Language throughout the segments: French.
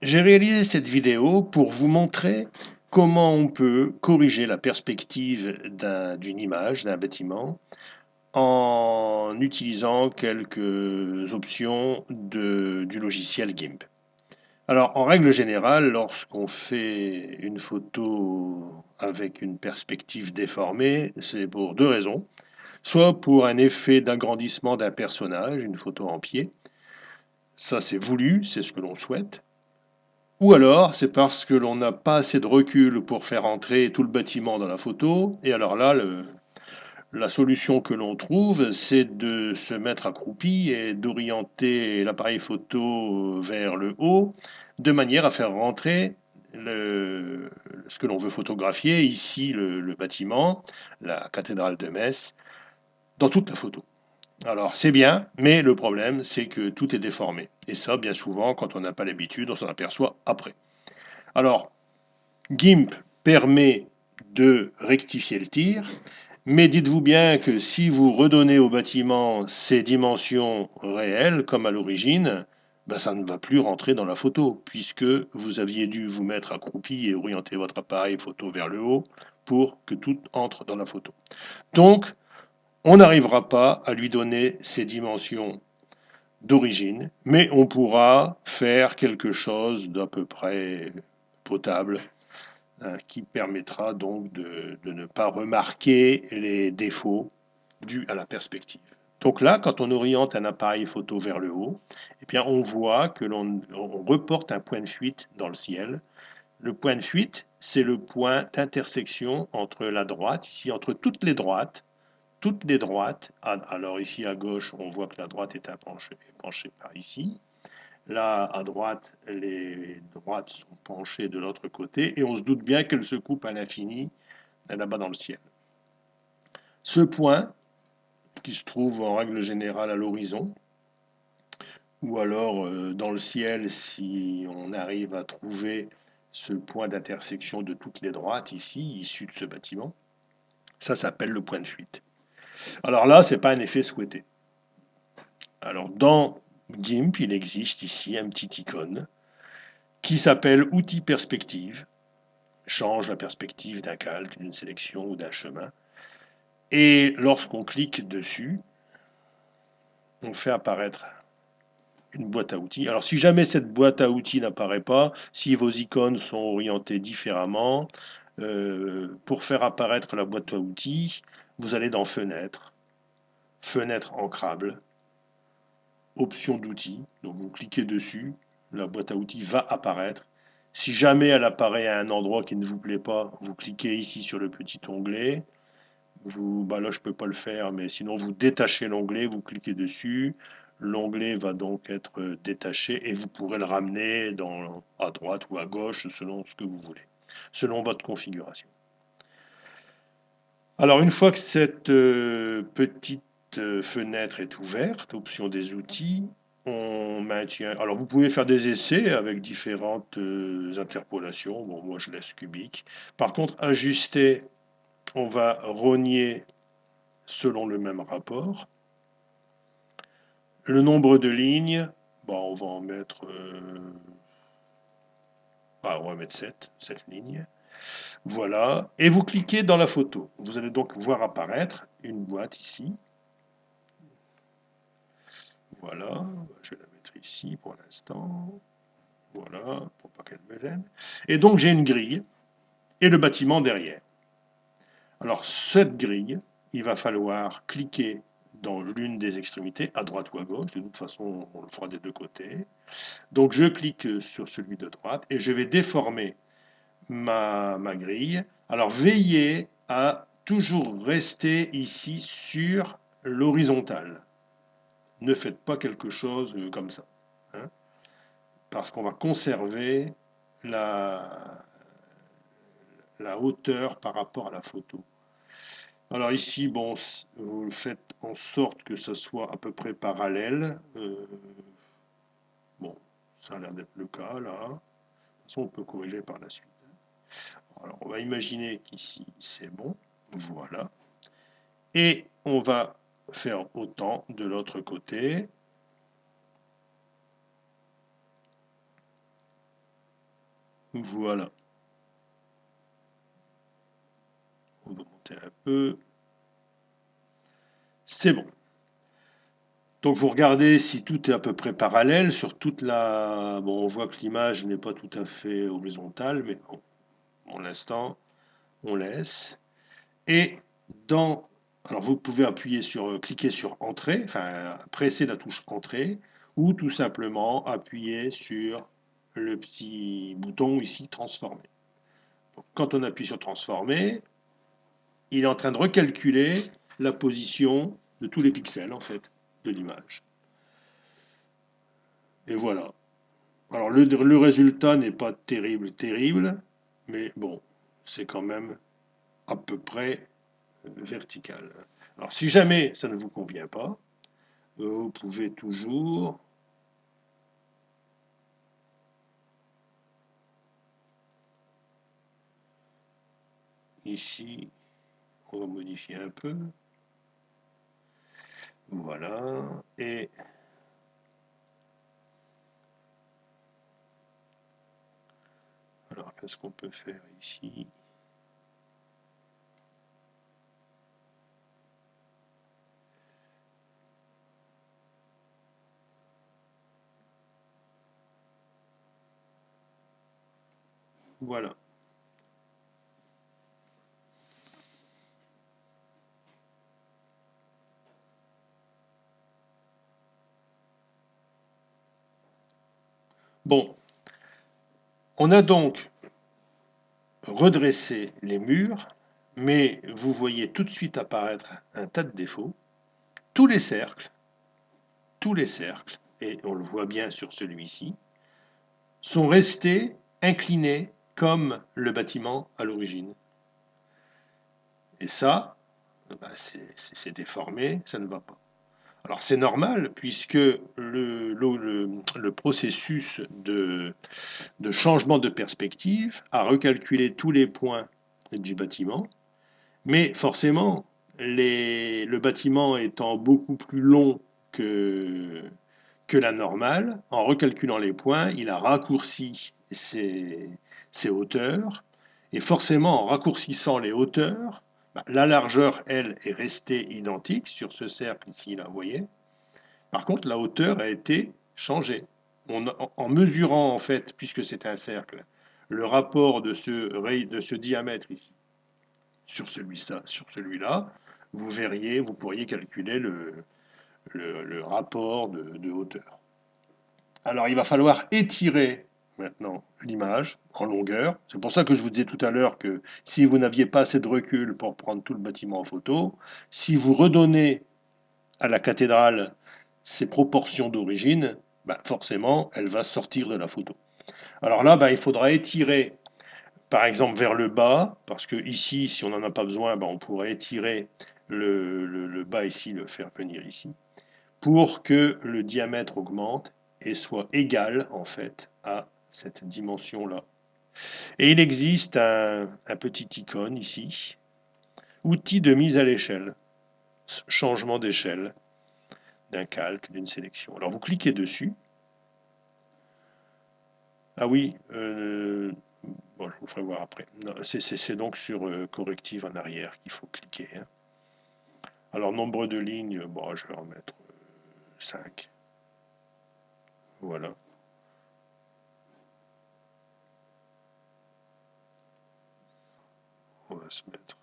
J'ai réalisé cette vidéo pour vous montrer comment on peut corriger la perspective d'une image, d'un bâtiment, en utilisant quelques options du logiciel GIMP. Alors, en règle générale, lorsqu'on fait une photo avec une perspective déformée, c'est pour deux raisons. Soit pour un effet d'agrandissement d'un personnage, une photo en pied, ça c'est voulu, c'est ce que l'on souhaite. Ou alors, c'est parce que l'on n'a pas assez de recul pour faire entrer tout le bâtiment dans la photo. Et alors là, la solution que l'on trouve, c'est de se mettre accroupi et d'orienter l'appareil photo vers le haut, de manière à faire rentrer ce que l'on veut photographier, ici le bâtiment, la cathédrale de Metz, dans toute la photo. Alors c'est bien, mais le problème, c'est que tout est déformé. Et ça, bien souvent, quand on n'a pas l'habitude, on s'en aperçoit après. Alors, GIMP permet de rectifier le tir, mais dites-vous bien que si vous redonnez au bâtiment ses dimensions réelles, comme à l'origine, ben ça ne va plus rentrer dans la photo, puisque vous aviez dû vous mettre accroupi et orienter votre appareil photo vers le haut pour que tout entre dans la photo. Donc, on n'arrivera pas à lui donner ses dimensions d'origine, mais on pourra faire quelque chose d'à peu près potable qui permettra donc de ne pas remarquer les défauts dus à la perspective. Donc là, quand on oriente un appareil photo vers le haut, eh bien on voit que on reporte un point de fuite dans le ciel. Le point de fuite, c'est le point d'intersection entre la droite, ici entre toutes les droites. Alors ici à gauche, on voit que la droite est penchée par ici. Là, à droite, les droites sont penchées de l'autre côté et on se doute bien qu'elles se coupent à l'infini là-bas dans le ciel. Ce point, qui se trouve en règle générale à l'horizon, ou alors dans le ciel si on arrive à trouver ce point d'intersection de toutes les droites ici, issu de ce bâtiment, ça s'appelle le point de fuite. Alors là, ce n'est pas un effet souhaité. Alors dans GIMP, il existe ici un petit icône qui s'appelle Outil perspective, change la perspective d'un calque, d'une sélection ou d'un chemin. Et lorsqu'on clique dessus, on fait apparaître une boîte à outils. Alors si jamais cette boîte à outils n'apparaît pas, si vos icônes sont orientées différemment, pour faire apparaître la boîte à outils, vous allez dans Fenêtre, Fenêtre ancrable, Options d'outils, donc vous cliquez dessus, la boîte à outils va apparaître. Si jamais elle apparaît à un endroit qui ne vous plaît pas, vous cliquez ici sur le petit onglet. Là, je ne peux pas le faire, mais sinon, vous détachez l'onglet, vous cliquez dessus. L'onglet va donc être détaché et vous pourrez le ramener à droite ou à gauche selon ce que vous voulez, selon votre configuration. Alors, une fois que cette petite fenêtre est ouverte, option des outils, on maintient. Alors, vous pouvez faire des essais avec différentes interpolations. Bon, moi, je laisse cubique. Par contre, ajuster, on va rogner selon le même rapport. Le nombre de lignes, on va en mettre, on va mettre 7 lignes. Voilà, et vous cliquez dans la photo. Vous allez donc voir apparaître une boîte ici. Voilà, je vais la mettre ici pour l'instant. Voilà, pour pas qu'elle me gêne. Et donc j'ai une grille et le bâtiment derrière. Alors cette grille, il va falloir cliquer dans l'une des extrémités, à droite ou à gauche. De toute façon, on le fera des deux côtés. Donc je clique sur celui de droite et je vais déformer ma grille. Alors veillez à toujours rester ici sur l'horizontale. Ne faites pas quelque chose comme ça, hein, parce qu'on va conserver la hauteur par rapport à la photo. Alors ici, bon, vous faites en sorte que ça soit à peu près parallèle. Bon, ça a l'air d'être le cas là. De toute façon, on peut corriger par la suite. Alors, on va imaginer qu'ici, c'est bon. Voilà. Et on va faire autant de l'autre côté. Voilà. On va monter un peu. C'est bon. Donc vous regardez si tout est à peu près parallèle sur toute la... Bon, on voit que l'image n'est pas tout à fait horizontale, mais bon, pour l'instant, on laisse. Et dans... Alors vous pouvez appuyer sur, cliquer sur Entrée, enfin presser la touche Entrée, ou tout simplement appuyer sur le petit bouton ici, Transformer. Donc, quand on appuie sur Transformer, il est en train de recalculer la position de tous les pixels, en fait, de l'image. Et voilà. Alors le résultat n'est pas terrible, mais bon, c'est quand même à peu près vertical. Alors si jamais ça ne vous convient pas, vous pouvez toujours ici, on va modifier un peu. Voilà. Et alors qu'est-ce qu'on peut faire ici? Voilà. Bon, on a donc redressé les murs, mais vous voyez tout de suite apparaître un tas de défauts. Tous les cercles, et on le voit bien sur celui-ci, sont restés inclinés comme le bâtiment à l'origine. Et ça, bah, c'est déformé, ça ne va pas. Alors c'est normal puisque le processus de changement de perspective a recalculé tous les points du bâtiment, mais forcément, le bâtiment étant beaucoup plus long que, que la normale, en recalculant les points, il a raccourci ses hauteurs, et forcément, en raccourcissant les hauteurs, bah, la largeur, elle, est restée identique sur ce cercle ici, là, vous voyez. Par contre, la hauteur a été changée. En mesurant, en fait, puisque c'est un cercle, le rapport de ce diamètre ici sur celui-là, vous verriez, vous pourriez calculer le rapport de hauteur. Alors, il va falloir étirer maintenant l'image en longueur. C'est pour ça que je vous disais tout à l'heure que si vous n'aviez pas assez de recul pour prendre tout le bâtiment en photo, si vous redonnez à la cathédrale ses proportions d'origine, ben forcément, elle va sortir de la photo. Alors là, ben, il faudra étirer, par exemple, vers le bas, parce que ici, si on n'en a pas besoin, ben, on pourrait étirer le bas ici, le faire venir ici, pour que le diamètre augmente et soit égal, en fait, à cette dimension-là. Et il existe un petit icône ici, outil de mise à l'échelle, changement d'échelle d'un calque, d'une sélection. Alors vous cliquez dessus. Ah oui, bon, je vous ferai voir après. C'est donc sur corrective en arrière qu'il faut cliquer. Hein. Alors nombre de lignes, bon, je vais en mettre 5. Voilà. On va se mettre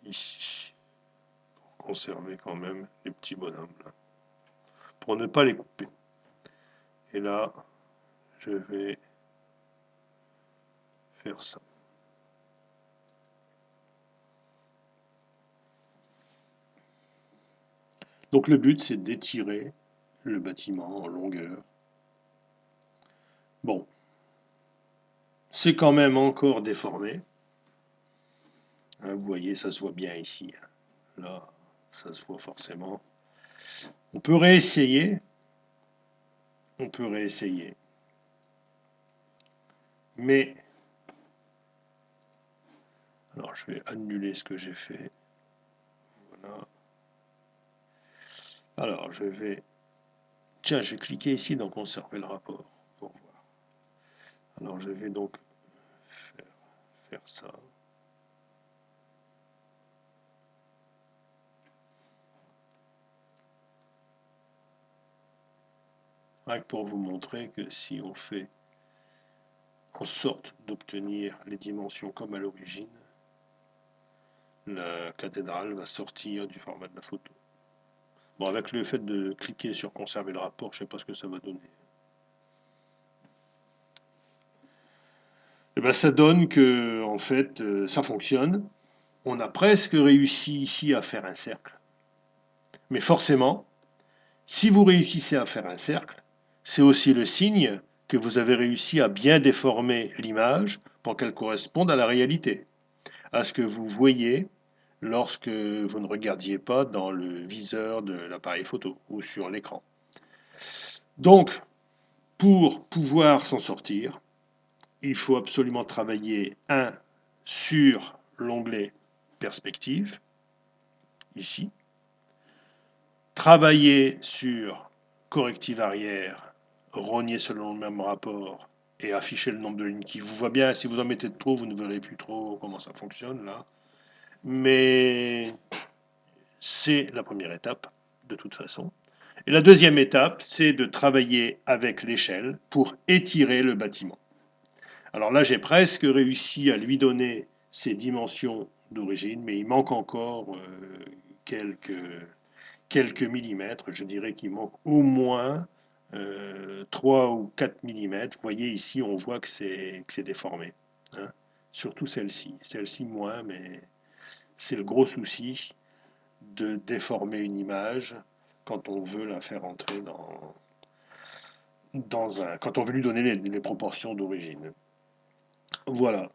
ici. Pour conserver quand même les petits bonhommes là. Pour ne pas les couper. Et là, je vais faire ça. Donc le but, c'est d'étirer le bâtiment en longueur. Bon, c'est quand même encore déformé. Hein, vous voyez, ça se voit bien ici. Hein. Là, ça se voit forcément. On peut réessayer. On peut réessayer. Mais, alors je vais annuler ce que j'ai fait. Voilà. Alors je vais, tiens, je vais cliquer ici dans conserver le rapport pour voir. Alors je vais donc faire ça. Rien que pour vous montrer que si on fait en sorte d'obtenir les dimensions comme à l'origine, la cathédrale va sortir du format de la photo. Bon, avec le fait de cliquer sur conserver le rapport, je ne sais pas ce que ça va donner. Et ben, ça donne que, en fait, ça fonctionne. On a presque réussi ici à faire un cercle. Mais forcément, si vous réussissez à faire un cercle, c'est aussi le signe que vous avez réussi à bien déformer l'image pour qu'elle corresponde à la réalité, à ce que vous voyez lorsque vous ne regardiez pas dans le viseur de l'appareil photo ou sur l'écran. Donc, pour pouvoir s'en sortir, il faut absolument travailler, sur l'onglet perspective, ici, travailler sur corrective arrière, rogner selon le même rapport et afficher le nombre de lignes qui vous voit bien. Si vous en mettez trop, vous ne verrez plus trop comment ça fonctionne là. Mais c'est la première étape de toute façon. Et la deuxième étape, c'est de travailler avec l'échelle pour étirer le bâtiment. Alors là, j'ai presque réussi à lui donner ses dimensions d'origine, mais il manque encore quelques millimètres. Je dirais qu'il manque au moins 3 ou 4 millimètres. Vous voyez ici, on voit que c'est déformé. Hein. Surtout celle-ci. Celle-ci moins, mais c'est le gros souci de déformer une image quand on veut la faire entrer quand on veut lui donner les proportions d'origine. Voilà.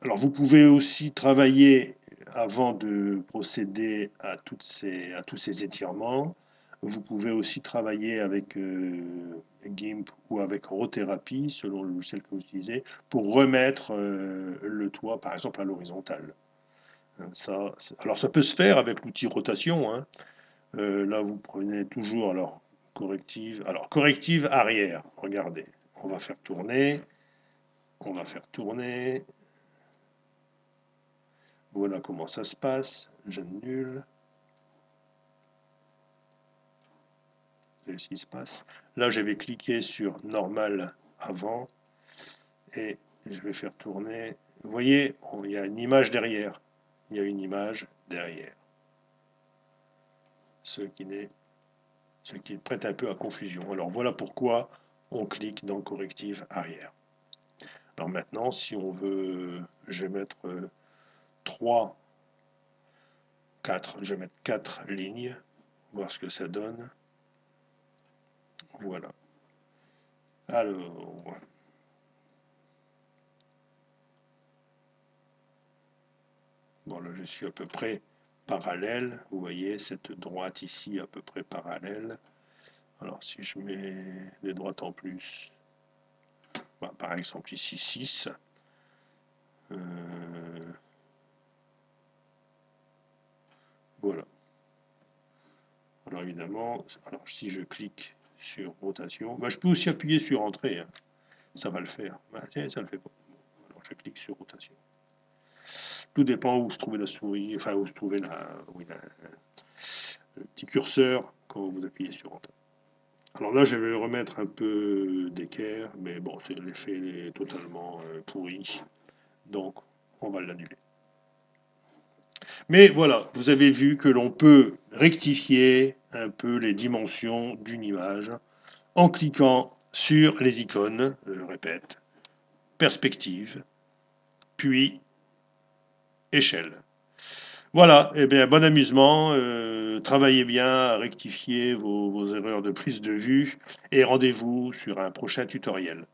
Alors vous pouvez aussi travailler avant de procéder à tous ces étirements. Vous pouvez aussi travailler avec GIMP ou avec Rothérapie, selon le logiciel que vous utilisez, pour remettre le toit, par exemple, à l'horizontale. Alors ça peut se faire avec l'outil rotation. Hein. Là, vous prenez toujours corrective. Alors corrective arrière. Regardez, on va faire tourner. On va faire tourner. Voilà comment ça se passe. J'annule. C'est ce qui se passe. Là, je vais cliquer sur normal avant et je vais faire tourner. Vous voyez, il y a une image derrière. Il y a une image derrière. Ce qui prête un peu à confusion. Alors voilà pourquoi on clique dans corrective arrière. Alors maintenant, si on veut, je vais mettre 3, 4, je vais mettre 4 lignes, voir ce que ça donne. Voilà. Alors, bon là je suis à peu près parallèle, vous voyez cette droite ici à peu près parallèle. Alors si je mets des droites en plus, bah, par exemple ici 6, voilà. Alors évidemment, alors si je clique sur rotation, bah, je peux aussi appuyer sur entrée, hein. Ça va le faire. Bah, tiens, ça le fait pas. Alors je clique sur rotation. Tout dépend où se trouvait la souris, enfin où se trouvait le petit curseur quand vous appuyez sur entrée. Alors là, je vais remettre un peu d'équerre, mais bon, l'effet est totalement pourri, donc on va l'annuler. Mais voilà, vous avez vu que l'on peut rectifier un peu les dimensions d'une image en cliquant sur les icônes, je répète, perspective, puis échelle. Voilà, eh bien, bon amusement, travaillez bien à rectifier vos erreurs de prise de vue et rendez-vous sur un prochain tutoriel.